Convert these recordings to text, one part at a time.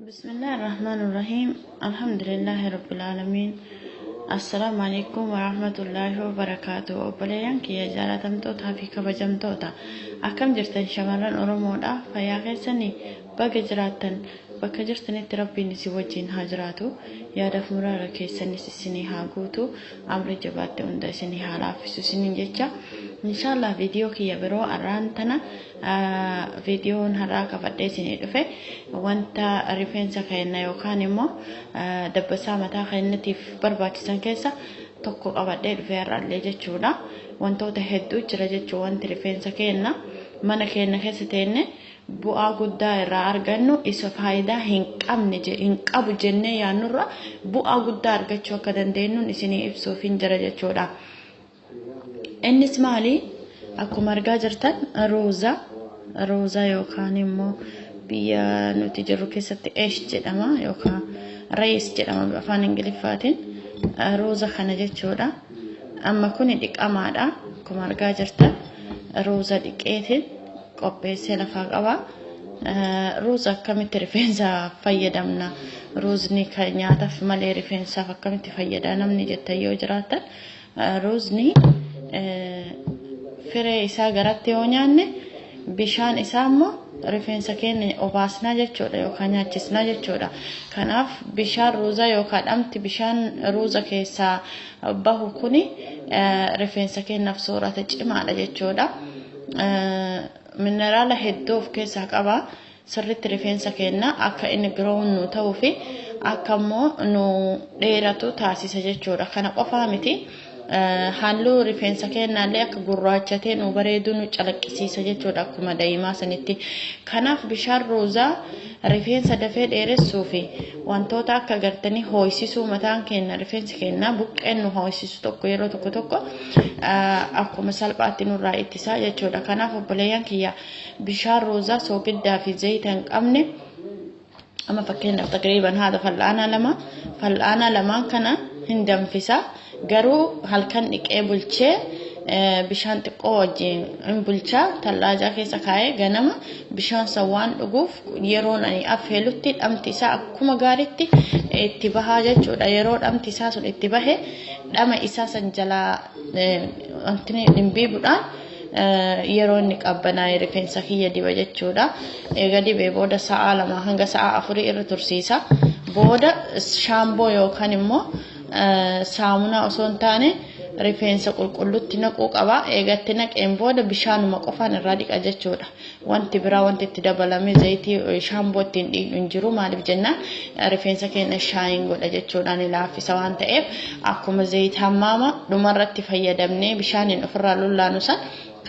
بسم الله الرحمن الرحيم الحمد لله رب العالمين السلام عليكم ورحمة الله وبركاته وبليان كي جالتم توتا في كبجم توتا أكم جرتن شمالان أرمودا فيا غيسني بقى جراتن بقى جرتني تربي نسي وجين هاجراتو يا دف مرارة كيسني سيني هاقوتو أمر جبات وندا سيني هالافسو سيني جيتشا إن شاء الله فيديو كي يبرو أرانتنا فيديو هراك فدي سيني دفع وانتا ريفنسا كينا يوكانيمو دبسا متا خينتي في barbaachisan keessa tokko qabadhee dhufeerraallee jechuudha. Wantoota hedduu jira jechuu wanti rifeensa keenya mana keenya keessa teenne bu'aa guddaa irraa argannu isa faayidaa hin qabu jennee yaannurra bu'aa guddaa argachuu akka dandeenyuun isinii ibsuuf hin jira jechuudha. Innis maali? Akkuma argaa jirtan rooza yookaan immoo biyya nuti jirru keessatti eesh jedhama yookaan rees jedhama afaan ingiliffaatiin. Rooza kana jechuudha. Amma kuni dhiqamaadha. Akkuma argaa jirtan rooza dhiqeetiin qopheessee lafaa qaba. Rooza akkamitti rifeensa fayyadamna? Roozni kan nyaataaf malee rifeensaaf akkamitti fayyada namni jettan yoo jiraatan roozni firee isaa garatti yoo nyaanne bishaan isaa immoo rifeensa keenya obaasnaa jechuudha yookaan nyaachisnaa jechuudha. Kanaaf bishaan roozaa yookaan dhamti bishaan rooza keessaa bahu kuni rifeensa keenyaaf soorata cimaadha jechuudha. Mineraala hedduu of keessaa qaba. Sirriitti rifeensa keenya akka inni giroon nu ta'uu fi akka immoo nu dheeratu taasisa jechuudha. Kana qofaa miti. Halluu rifeensa keenyaallee akka gurraachatee nu bareedu nu calaqqisiisa jechuudha akkuma daa'imaa sanitti. Kanaaf bishaan roozaa rifeensa dafee dheeressuu fi wantoota akka gartanii hoo'isisuu mataan keenya rifeensi keenya buqqeen nu hoo'isisu tokko yeroo tokko akkuma salphaatti nurraa ittisaa jechuudha. Kanaaf obboleeyyan kiyya bishaan roozaa soogiddaa fi zayita hin qabne amma fakkeenyaaf taqriiban haadha fal'aana lamaan kana hin danfisa. Garuu halkan dhiqee bulchee bishaan xiqqoo wajjin hin bulchaa tallaajaa keessa kaa'ee ganama bishaan sawwaan dhuguuf yeroon ani affeelutti dhamti isaa akkuma gaariitti itti bahaa jechuudha. Yeroo dhamti isaa sun itti bahe dhama isaa san jalaa wantini dhimbiibuudhaan yeroo inni qabbanaa'ee rifeensa kiyya diba jechuudha. Eega dibee booda sa'a 2 hanga sa'a 4 irra tursiisa. Booda shaamboo yookaan immoo saamunaa osoo hin taane rifeensa qulqulluutti naquu qaba. Eegatti naqeen booda bishaanuma qofaan irraa dhiqa jechuudha. Wanti biraa wanti itti dabalamee zayitii shaamboo ittiin dhiqnu hin jiru. Maaliif jennaan rifeensa keenya shaayin godha jechuudhaan laaffisa waan ta'eef akkuma zayita hammaama dhumarratti fayyadamnee bishaaniin ofirraa lullaanu san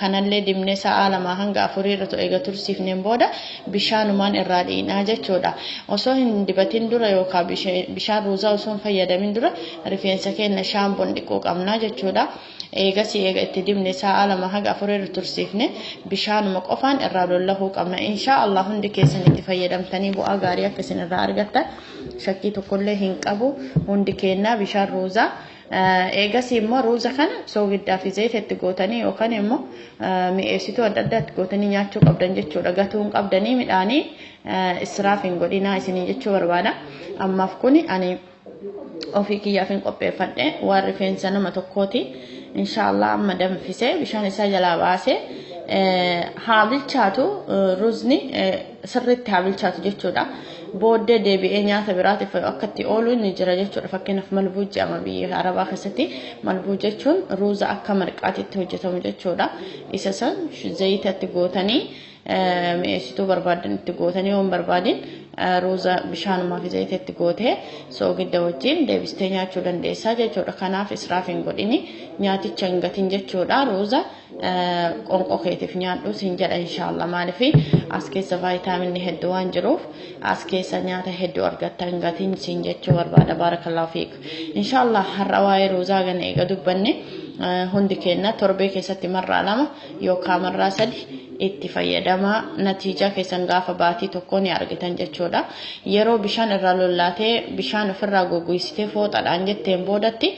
kanallee dibnee sa'a 2 hanga 4 irra eega tursiifneen booda bishaanumaan irraa dhiqnaa jechuudha. Osoo hin dibatin dura yookaan bishaan roozaa osoo hin fayyadamin dura rifeensa keenya shaamboon dhiquu qabna jechuudha. Eega itti dibnee sa'a 2 hanga 4 irra tursiifne bishaanuma qofaan irraa lollahuu qabna. Inshaallah hundi keessan itti fayyadamtanii bu'aa gaarii akka isin irraa argattan shakkii tokkollee hin qabu. Hundi keenya bishaan roozaa eegas immoo rooza kana soogiddaa fi zayita itti gootanii yookaan immoo mi'eessituu adda addaa itti gootanii nyaachuu qabdan jechuudha. Gatuu hin qabdanii midhaanii israaf hin godhinaa isinii jechuu barbaada. Ammaaf kuni ani ofii kiyyaaf hin qopheeffadhe waan rifeensa nama tokkooti. Inshaallah amma danfisee bishaan isaa jalaa baasee haa bilchaatu roozni sirriitti haa bilchaatu jechuudha. Booddee deebi'ee nyaata biraatiif akka itti oolu ni jira jechuudha. Fakkeenyaaf malbuu jedhama biyya Arabaa keessatti. Malbuu jechuun rooza akka marqaatitti hojjetamu jechuudha. Isa san zayita itti gootanii mi'eessituu barbaadan itti gootanii waan barbaadin rooza bishaanumaa fi zayita itti gootee soogidda wajjin deebistee nyaachuu dandeessaa jechuudha. Kanaaf israaf hin godhini nyaaticha hin gatin jechuudha. Rooza qonqoo keetiif nyaadhu siin jedha inshaallah. Maaliif as keessa vaayitaaminni hedduu waan jiruuf as keessa nyaata hedduu argatta hin gatin siin jechuu barbaada. Baarakallahu fiik. Inshaallah har'a waa'ee roozaa gana eega dubbanne hundi keenya torbee keessatti marraa 2 yookaan marraa 3 itti fayyadama natiija keessan gaafa baatii tokko ni argitan jechuudha. Yeroo bishaan irraa lollaatee bishaan ofirraa gogoysitee fooxaadhaan jetteen boodatti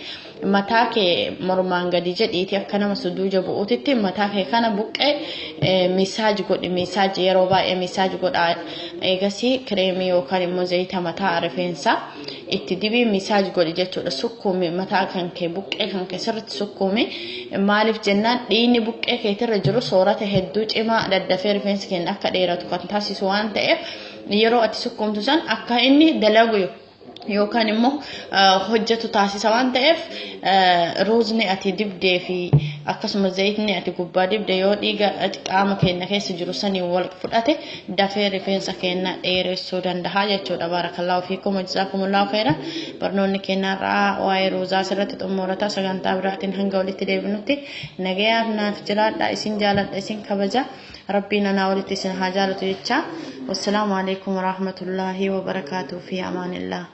mataa kee mormaan gadi jedhiiti akka nama suduuja bu'uutitti mataa kee kana buqqee misaaji godhi. Misaaji yeroo baay'ee misaaji godha. Eegasii kireemii yookaan immoo zayita mataa rifeensaa itti dibii misaaji godhi jechuudha. Sukkuumi mataa kan kee buqqee kan kee sirriitti sukkuumi. Maaliif jennaan dhiigni buqqee keetirra jiru soorata hedduu cimaa daddafee rifeensi keenya akka dheeratu kan taasisu waan ta'eef yeroo ati sukkuumtu san akka inni dalagu yookaan immoo hojjetu taasisa waan ta'eef ruuzni ati dibdee fi akkasuma zayitni ati gubbaa dibde yoo dhiiga qaama keenya keessa jiru sanii wal fudhate dafee rifeensa keenya dheeressuu danda'a jechuudha. Barakallahu fiikum jazakumullahu khairan. Barnoonni keenyarraa waa'ee ruuzaa irratti xumurata sagantaa biraatiin hanga walitti deebinutti nagayaaf naaf jiraadha. Isin jaaladha isin kabaja. ربنا ناولت سن حاجات جتشا والسلام عليكم ورحمة الله وبركاته في أمان الله.